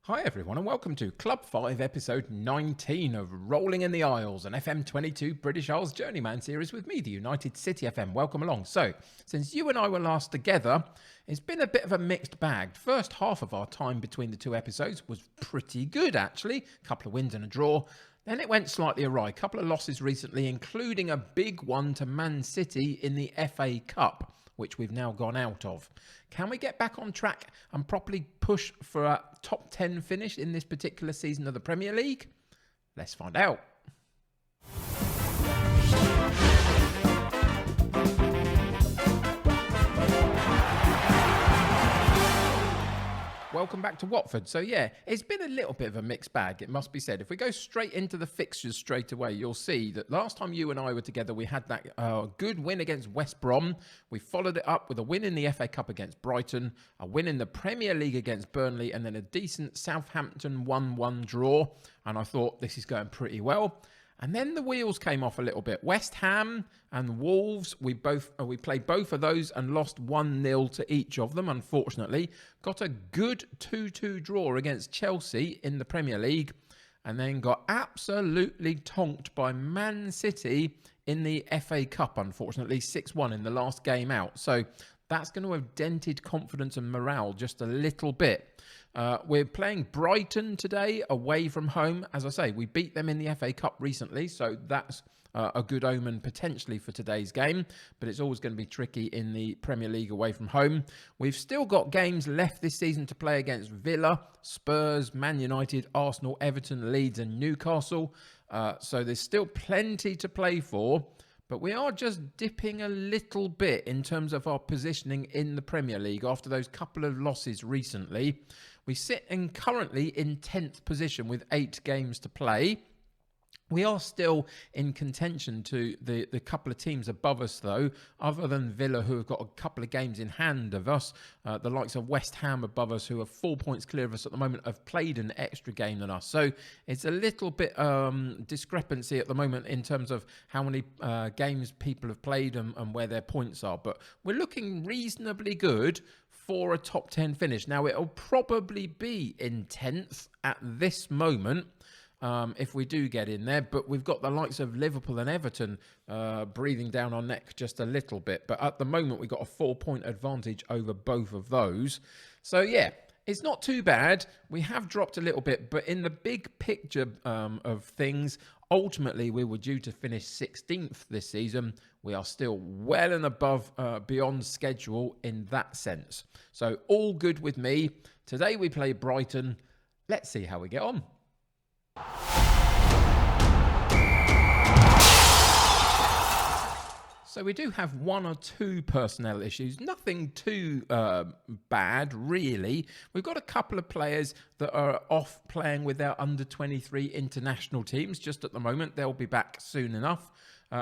Hi everyone and welcome to Club 5 episode 19 of Rolling in the Isles, an FM22 British Isles Journeyman series with me, the United City FM. Welcome along. So, since you and I were last together, it's been a bit of a mixed bag. First half of our time between the two episodes was pretty good actually, a couple of wins and a draw. Then it went slightly awry, a couple of losses recently, including a big one to Man City in the FA Cup, which we've now gone out of. Can we get back on track and properly push for a top 10 finish in this particular season of the Premier League? Let's find out. Welcome back to Watford. So yeah, it's been a little bit of a mixed bag, it must be said. If we go straight into the fixtures straight away, you'll see that last time you and I were together, we had that good win against West Brom. We followed it up with a win in the FA Cup against Brighton, a win in the Premier League against Burnley, and then a decent Southampton 1-1 draw. And I thought, this is going pretty well. And then the wheels came off a little bit. West Ham and Wolves, we played both of those and lost 1-0 to each of them, unfortunately. Got a good 2-2 draw against Chelsea in the Premier League, and then got absolutely tonked by Man City in the FA Cup, unfortunately, 6-1 in the last game out. So that's going to have dented confidence and morale just a little bit. We're playing Brighton today away from home. As I say, we beat them in the FA Cup recently, so that's a good omen potentially for today's game, but it's always going to be tricky in the Premier League away from home. We've still got games left this season to play against Villa, Spurs, Man United, Arsenal, Everton, Leeds and Newcastle, so there's still plenty to play for. But we are just dipping a little bit in terms of our positioning in the Premier League after those couple of losses recently. We sit currently in 10th position with 8 games to play. We are still in contention to the couple of teams above us, though, other than Villa, who have got a couple of games in hand of us. The likes of West Ham above us, who are 4 points clear of us at the moment, have played an extra game than us. So it's a little bit discrepancy at the moment in terms of how many games people have played and where their points are. But we're looking reasonably good for a top 10 finish. Now, it'll probably be in 10th at this moment, if we do get in there, but we've got the likes of Liverpool and Everton breathing down our neck just a little bit. But at the moment, we've got a 4-point advantage over both of those. So yeah, it's not too bad. We have dropped a little bit, but in the big picture of things, ultimately we were due to finish 16th this season. We are still well and above beyond schedule in that sense. So all good with me. Today we play Brighton. Let's see how we get on. So we do have 1 or 2 personnel issues, nothing too bad, really. We've got a couple of players that are off playing with their under-23 international teams just at the moment. They'll be back soon enough.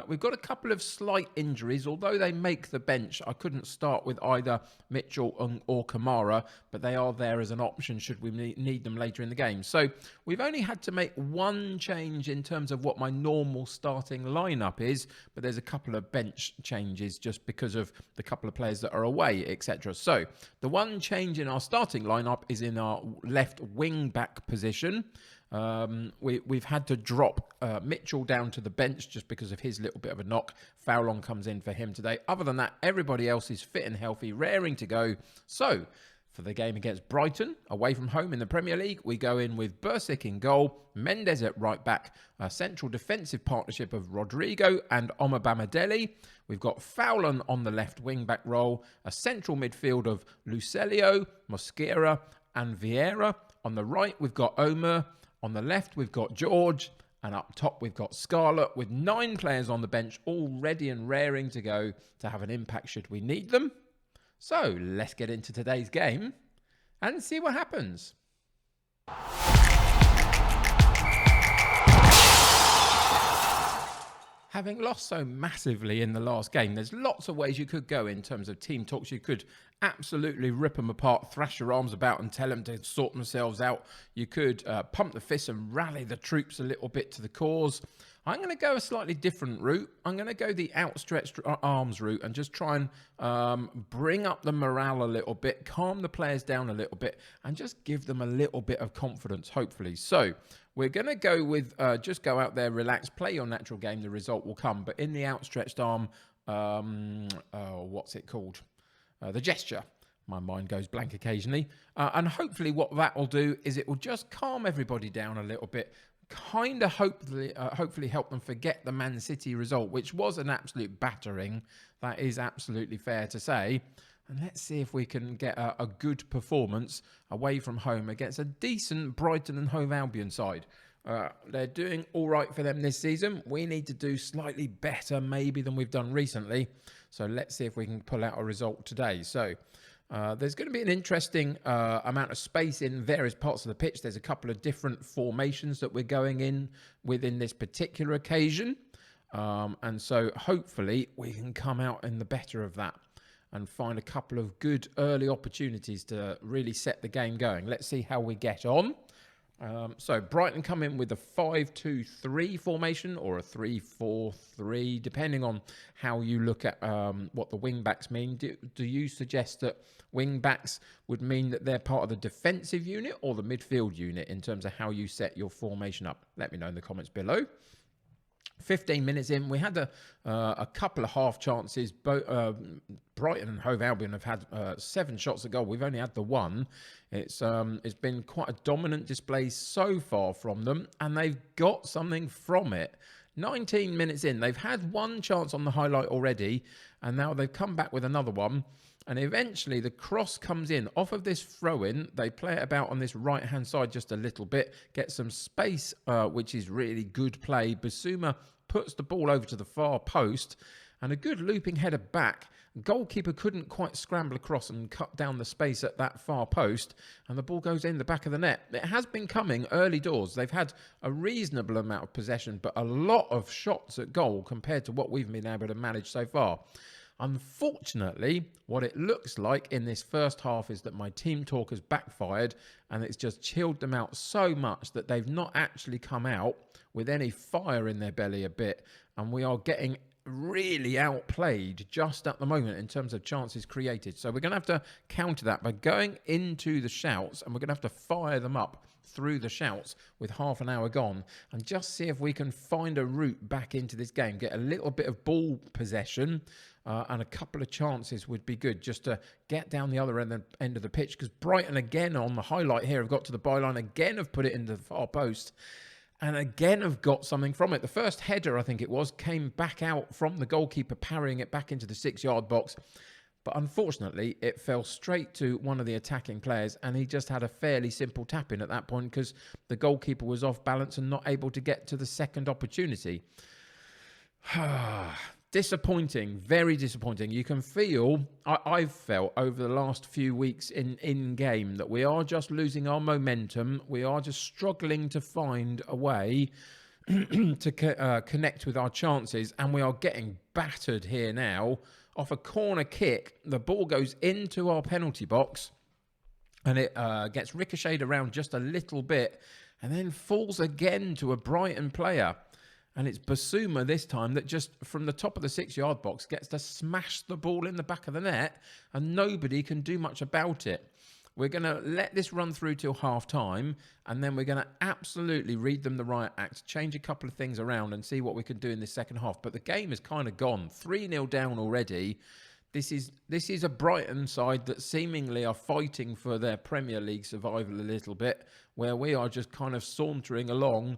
We've got a couple of slight injuries, although they make the bench. I couldn't start with either Mitchell or Kamara, but they are there as an option should we need them later in the game. So we've only had to make 1 change in terms of what my normal starting lineup is, but there's a couple of bench changes just because of the couple of players that are away, etc. So the 1 change in our starting lineup is in our left wing back position. We've had to drop Mitchell down to the bench just because of his little bit of a knock. Fowlon comes in for him today. Other than that, everybody else is fit and healthy, raring to go. So for the game against Brighton, away from home in the Premier League, we go in with Bursic in goal, Mendes at right back, a central defensive partnership of Rodrigo and Omar Bamadeli. We've got Fowlon on the left wing back role, a central midfield of Lucelio, Mosquera and Vieira. On the right, we've got Omer. On the left, we've got George, and up top, we've got Scarlett, with 9 players on the bench, all ready and raring to go to have an impact should we need them. So let's get into today's game and see what happens. Having lost so massively in the last game, there's lots of ways you could go in terms of team talks. You could absolutely rip them apart, thrash your arms about and tell them to sort themselves out. You could pump the fists and rally the troops a little bit to the cause. I'm going to go a slightly different route. I'm going to go the outstretched arms route and just try and bring up the morale a little bit, calm the players down a little bit, and just give them a little bit of confidence, hopefully. So we're going to go with just go out there, relax, play your natural game. The result will come. But in the outstretched arm, what's it called? The gesture. My mind goes blank occasionally. And hopefully what that will do is it will just calm everybody down a little bit, kind of hopefully help them forget the Man City result, which was an absolute battering. That is absolutely fair to say. And let's see if we can get a good performance away from home against a decent Brighton and Hove Albion side. They're doing all right for them this season. We need to do slightly better maybe than we've done recently. So let's see if we can pull out a result today. So there's going to be an interesting amount of space in various parts of the pitch. There's a couple of different formations that we're going in within this particular occasion. And so hopefully we can come out in the better of that and find a couple of good early opportunities to really set the game going. Let's see how we get on. So Brighton come in with a 5-2-3 formation or a 3-4-3, depending on how you look at what the wing-backs mean. Do you suggest that wing-backs would mean that they're part of the defensive unit or the midfield unit in terms of how you set your formation up? Let me know in the comments below. 15 minutes in, we had a couple of half chances. Brighton and Hove Albion have had 7 shots at goal. We've only had the one. It's been quite a dominant display so far from them, and they've got something from it. 19 minutes in, they've had one chance on the highlight already, and now they've come back with another one. And eventually the cross comes in off of this throw-in. They play it about on this right-hand side just a little bit, get some space, which is really good play. Basuma puts the ball over to the far post and a good looping header back. Goalkeeper couldn't quite scramble across and cut down the space at that far post, and the ball goes in the back of the net. It has been coming early doors. They've had a reasonable amount of possession, but a lot of shots at goal compared to what we've been able to manage so far. Unfortunately, what it looks like in this first half is that my team talk has backfired and it's just chilled them out so much that they've not actually come out with any fire in their belly a bit, and we are getting really outplayed just at the moment in terms of chances created. So we're going to have to counter that by going into the shouts, and we're going to have to fire them up through the shouts with half an hour gone and just see if we can find a route back into this game, get a little bit of ball possession, and a couple of chances would be good just to get down the other end of the pitch, because Brighton again on the highlight here have got to the byline, again have put it into the far post, and again have got something from it. The first header, I think it was, came back out from the goalkeeper parrying it back into the 6-yard box. But unfortunately, it fell straight to one of the attacking players, and he just had a fairly simple tap-in at that point because the goalkeeper was off balance and not able to get to the second opportunity. Disappointing, very disappointing. You can feel, I've felt over the last few weeks in-game that we are just losing our momentum. We are just struggling to find a way to connect with our chances, and we are getting battered here now. Off a corner kick, the ball goes into our penalty box, and it gets ricocheted around just a little bit, and then falls again to a Brighton player. And it's Basuma this time that just from the top of the 6-yard box gets to smash the ball in the back of the net, and nobody can do much about it. We're going to let this run through till half-time, and then we're going to absolutely read them the riot act, change a couple of things around and see what we can do in this second half. But the game is kind of gone. 3-0 down already. This is a Brighton side that seemingly are fighting for their Premier League survival a little bit, where we are just kind of sauntering along,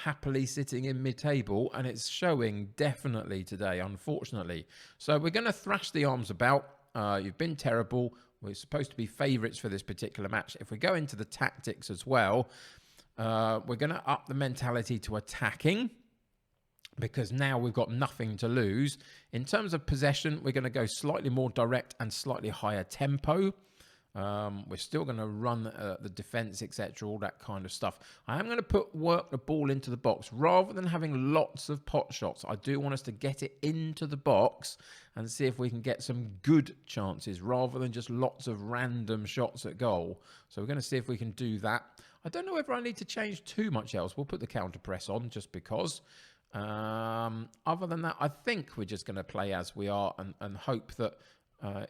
happily sitting in mid-table, and it's showing definitely today, unfortunately. So we're going to thrash the arms about. You've been terrible. We're supposed to be favourites for this particular match. If we go into the tactics as well, we're going to up the mentality to attacking, because now we've got nothing to lose. In terms of possession, we're going to go slightly more direct and slightly higher tempo. We're still going to run the defence, etc., all that kind of stuff. I am going to work the ball into the box rather than having lots of pot shots. I do want us to get it into the box and see if we can get some good chances rather than just lots of random shots at goal. So we're going to see if we can do that. I don't know whether I need to change too much else. We'll put the counter press on just because. Other than that, I think we're just going to play as we are and hope that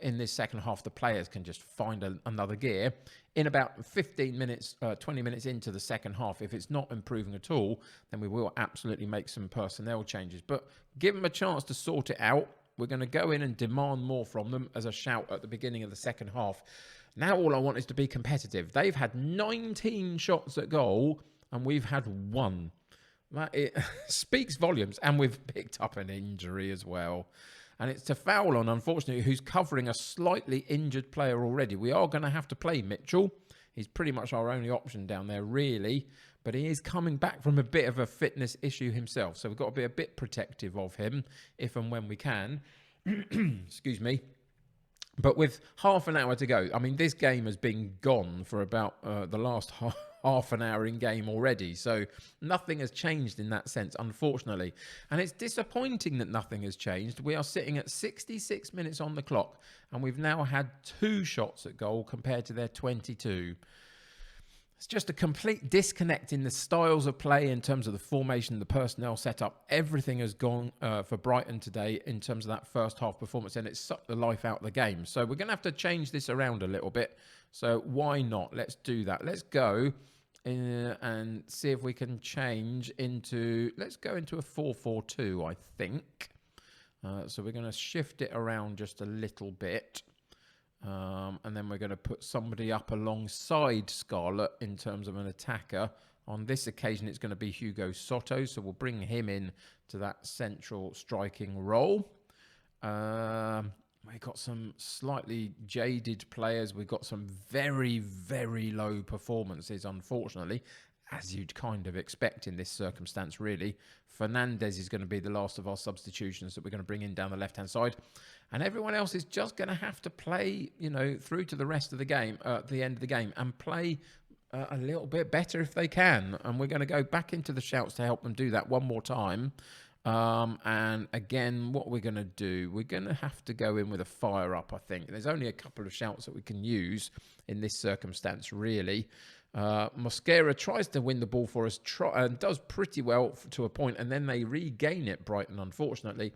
in this second half, the players can just find another gear. In about 15 minutes, 20 minutes into the second half, if it's not improving at all, then we will absolutely make some personnel changes. But give them a chance to sort it out. We're going to go in and demand more from them as a shout at the beginning of the second half. Now all I want is to be competitive. They've had 19 shots at goal and we've had 1. It speaks volumes, and we've picked up an injury as well. And it's to foul on, unfortunately, who's covering a slightly injured player already. We are going to have to play Mitchell. He's pretty much our only option down there, really. But he is coming back from a bit of a fitness issue himself. So we've got to be a bit protective of him if and when we can. Excuse me. But with half an hour to go, I mean, this game has been gone for about the last half an hour in game already. So nothing has changed in that sense, unfortunately. And it's disappointing that nothing has changed. We are sitting at 66 minutes on the clock, and we've now had 2 shots at goal compared to their 22. It's just a complete disconnect in the styles of play in terms of the formation, the personnel setup. Everything has gone for Brighton today in terms of that first half performance, and it's sucked the life out of the game. So we're going to have to change this around a little bit. So why not? Let's do that. Let's go and see if we can change into... Let's go into a 4-4-2, I think. So we're going to shift it around just a little bit. And then we're going to put somebody up alongside Scarlett in terms of an attacker. On this occasion, it's going to be Hugo Soto, so we'll bring him in to that central striking role. We've got some slightly jaded players. We've got some very, very low performances, unfortunately, as you'd kind of expect in this circumstance, really. Fernandez is going to be the last of our substitutions that we're going to bring in down the left-hand side. And everyone else is just going to have to play, you know, through to the rest of the game, at the end of the game, and play a little bit better if they can. And we're going to go back into the shouts to help them do that one more time. And again, what we're going to do, we're going to have to go in with a fire up, I think. There's only a couple of shouts that we can use in this circumstance, really. Mosquera tries to win the ball for us and does pretty well to a point, and then they regain it, Brighton, unfortunately.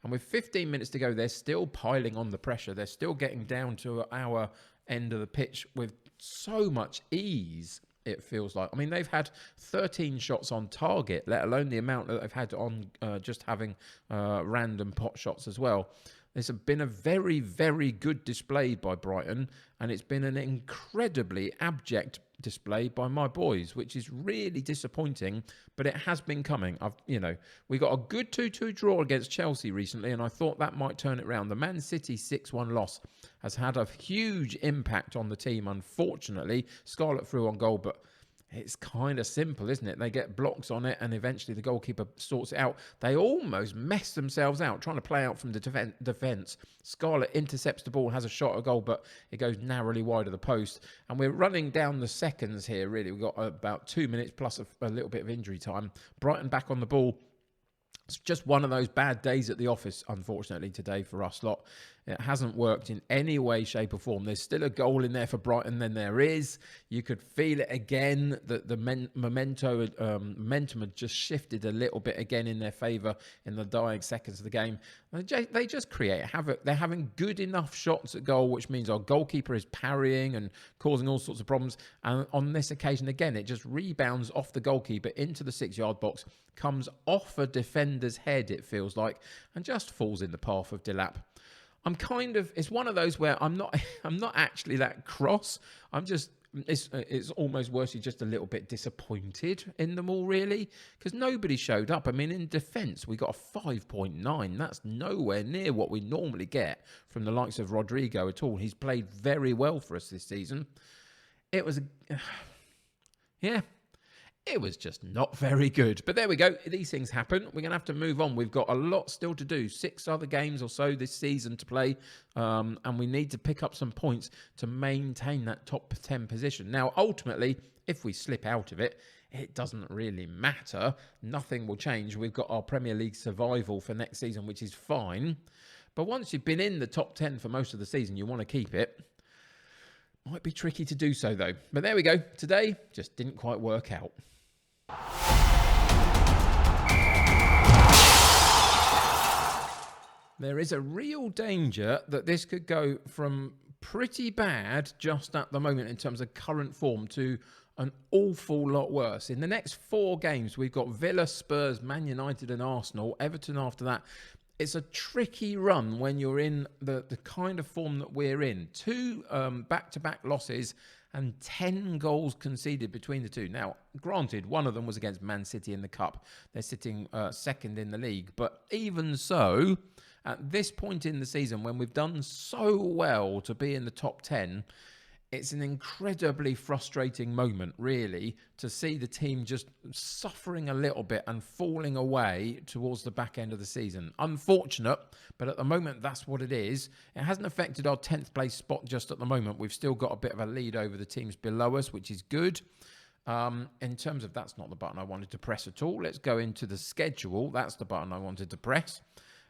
And with 15 minutes to go, they're still piling on the pressure. They're still getting down to our end of the pitch with so much ease, it feels like. I mean, they've had 13 shots on target, let alone the amount that they've had on just having random pot shots as well. This has been a very, very good display by Brighton, and it's been an incredibly abject display by my boys, which is really disappointing, but it has been coming. We got a good 2-2 draw against Chelsea recently, and I thought that might turn it around. The Man City 6-1 loss has had a huge impact on the team, unfortunately. Scarlett threw on goal, but it's kind of simple, isn't it? They get blocks on it, and eventually the goalkeeper sorts it out. They almost mess themselves out, trying to play out from the defence. Scarlett intercepts the ball, has a shot at goal, but it goes narrowly wide of the post. And we're running down the seconds here, really. We've got about 2 minutes plus a little bit of injury time. Brighton back on the ball. It's just one of those bad days at the office, unfortunately, today for us lot. It hasn't worked in any way, shape or form. There's still a goal in there for Brighton, then there is. You could feel it again, that the momentum had just shifted a little bit again in their favour in the dying seconds of the game. They just create havoc. They're having good enough shots at goal, which means our goalkeeper is parrying and causing all sorts of problems. And on this occasion, again, it just rebounds off the goalkeeper into the 6-yard box, comes off a defender's head, it feels like, and just falls in the path of Delap. It's one of those where I'm not actually that cross. It's almost worse, you're just a little bit disappointed in them all, really, because nobody showed up. I mean, in defence, we got a 5.9. That's nowhere near what we normally get from the likes of Rodrigo at all. He's played very well for us this season. It it was just not very good. But there we go. These things happen. We're going to have to move on. We've got a lot still to do. 6 other games or so this season to play. And we need to pick up some points to maintain that top 10 position. Now, ultimately, if we slip out of it, it doesn't really matter. Nothing will change. We've got our Premier League survival for next season, which is fine. But once you've been in the top 10 for most of the season, you want to keep it. Might be tricky to do so, though. But there we go. Today just didn't quite work out. There is a real danger that this could go from pretty bad just at the moment in terms of current form to an awful lot worse. In the next 4 games, we've got Villa, Spurs, Man United and Arsenal. Everton after that. It's a tricky run when you're in the kind of form that we're in. 2 back-to-back losses and 10 goals conceded between the 2. Now, granted, one of them was against Man City in the Cup. They're sitting second in the league. But even so, at this point in the season, when we've done so well to be in the top 10, it's an incredibly frustrating moment, really, to see the team just suffering a little bit and falling away towards the back end of the season. Unfortunate, but at the moment, that's what it is. It hasn't affected our 10th place spot just at the moment. We've still got a bit of a lead over the teams below us, which is good. In terms of, that's not the button I wanted to press at all. Let's go into the schedule. That's the button I wanted to press.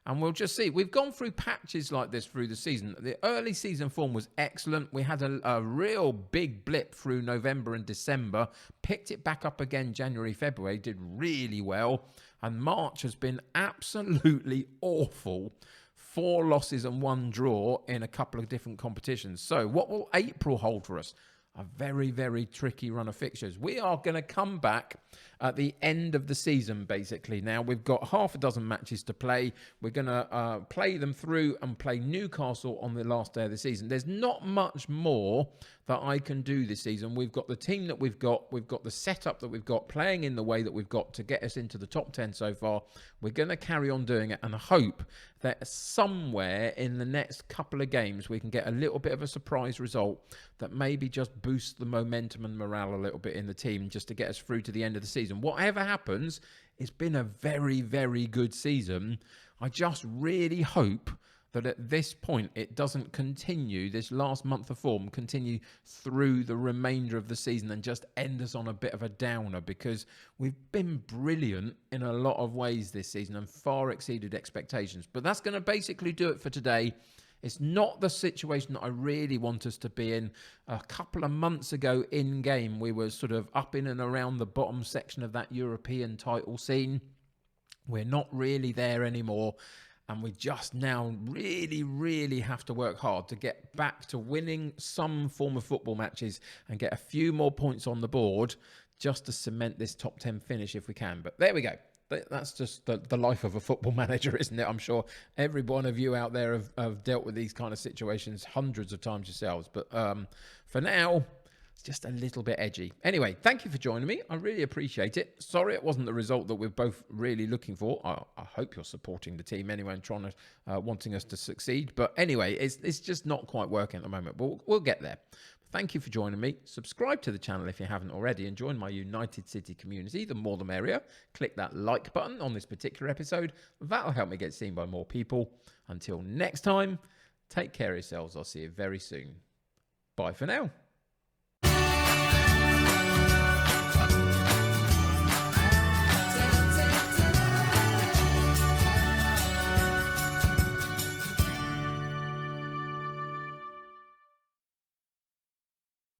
And we'll just see. We've gone through patches like this through the season. The early season form was excellent. We had a real big blip through November and December. Picked it back up again January, February. Did really well. And March has been absolutely awful. 4 losses and 1 draw in a couple of different competitions. So what will April hold for us? A very, very tricky run of fixtures. We are going to come back at the end of the season, basically. Now, we've got half a dozen matches to play. We're going to play them through and play Newcastle on the last day of the season. There's not much more that I can do this season. We've got the team that we've got. We've got the setup that we've got, playing in the way that we've got to get us into the top 10 so far. We're going to carry on doing it and hope that somewhere in the next couple of games we can get a little bit of a surprise result that maybe just boosts the momentum and morale a little bit in the team just to get us through to the end of the season. Whatever happens, it's been a very, very good season. I just really hope that at this point it doesn't continue, this last month of form, continue through the remainder of the season and just end us on a bit of a downer, because we've been brilliant in a lot of ways this season and far exceeded expectations. But that's going to basically do it for today. It's not the situation that I really want us to be in. A couple of months ago in-game, we were sort of up in and around the bottom section of that European title scene. We're not really there anymore. And we just now really, really have to work hard to get back to winning some form of football matches and get a few more points on the board just to cement this top 10 finish if we can. But there we go. That's just the life of a football manager, isn't it? I'm sure every one of you out there have dealt with these kind of situations hundreds of times yourselves. But for now, it's just a little bit edgy. Anyway, thank you for joining me. I really appreciate it. Sorry it wasn't the result that we're both really looking for. I hope you're supporting the team anyway and trying to wanting us to succeed. But anyway, it's just not quite working at the moment. But we'll get there. Thank you for joining me. Subscribe to the channel if you haven't already and join my United City community. The more the merrier. Click that like button on this particular episode. That'll help me get seen by more people. Until next time, take care of yourselves. I'll see you very soon. Bye for now.